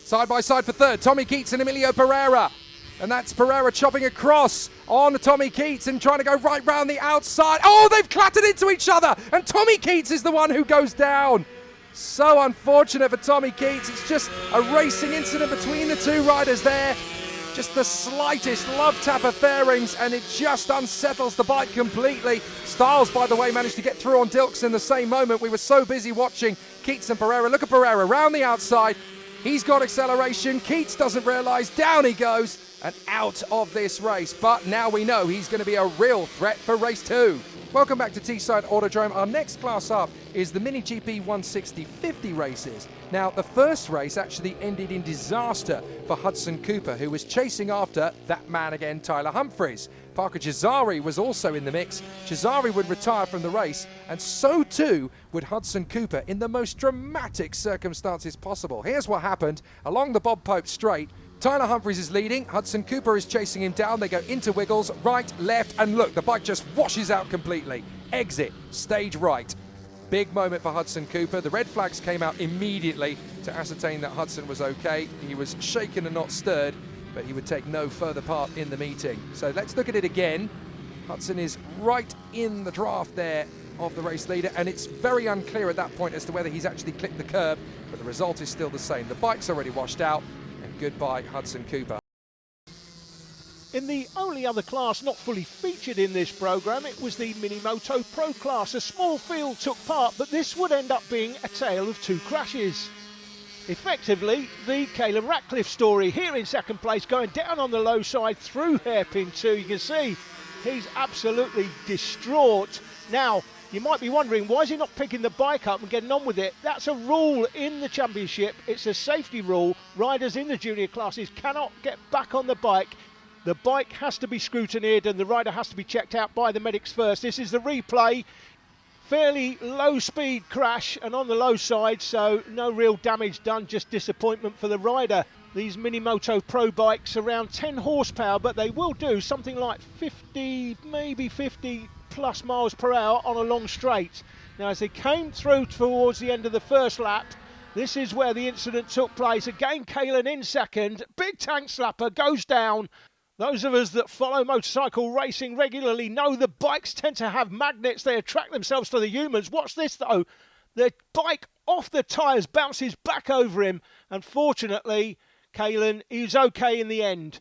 Side by side for third, Tommy Keats and Emilio Pereira. And that's Pereira chopping across on Tommy Keats and trying to go right round the outside. Oh, they've clattered into each other, and Tommy Keats is the one who goes down. So unfortunate for Tommy Keats. It's just a racing incident between the two riders there. Just the slightest love tap of fairings, and it just unsettles the bike completely. Styles, by the way, managed to get through on Dilks in the same moment. We were so busy watching Keats and Pereira. Look at Pereira round the outside. He's got acceleration. Keats doesn't realise. Down he goes and out of this race. But now we know he's going to be a real threat for race 2. Welcome back to Teesside Autodrome. Our next class up is the Mini GP 160/50 races. Now, the first race actually ended in disaster for Hudson Cooper, who was chasing after that man again, Tyler Humphries. Parker Cesari was also in the mix. Cesari would retire from the race, and so too would Hudson Cooper in the most dramatic circumstances possible. Here's what happened along the Bob Pope Straight. Tyler Humphries is leading, Hudson Cooper is chasing him down, they go into wiggles, right, left, and look, the bike just washes out completely. Exit, stage right. Big moment for Hudson Cooper. The red flags came out immediately to ascertain that Hudson was okay. He was shaken and not stirred, but he would take no further part in the meeting. So let's look at it again. Hudson is right in the draft there of the race leader, and it's very unclear at that point as to whether he's actually clipped the curb, but the result is still the same. The bike's already washed out. Goodbye, Hudson Cooper. In the only other class not fully featured in this programme, it was the Minimoto Pro class. A small field took part, but this would end up being a tale of two crashes. Effectively, the Caleb Ratcliffe story here in second place, going down on the low side through hairpin 2. You can see he's absolutely distraught. Now, you might be wondering, why is he not picking the bike up and getting on with it? That's a rule in the championship. It's a safety rule. Riders in the junior classes cannot get back on the bike. The bike has to be scrutineered and the rider has to be checked out by the medics first. This is the replay. Fairly low speed crash and on the low side, so no real damage done, just disappointment for the rider. These Minimoto Pro bikes around 10 horsepower, but they will do something like 50, maybe 50 plus miles per hour on a long straight. Now, as they came through towards the end of the first lap, this is where the incident took place. Again, Kalen in second. Big tank slapper goes down. Those of us that follow motorcycle racing regularly know the bikes tend to have magnets. They attract themselves to the humans. Watch this though. The bike off the tyres bounces back over him. And fortunately, Kalen is okay in the end.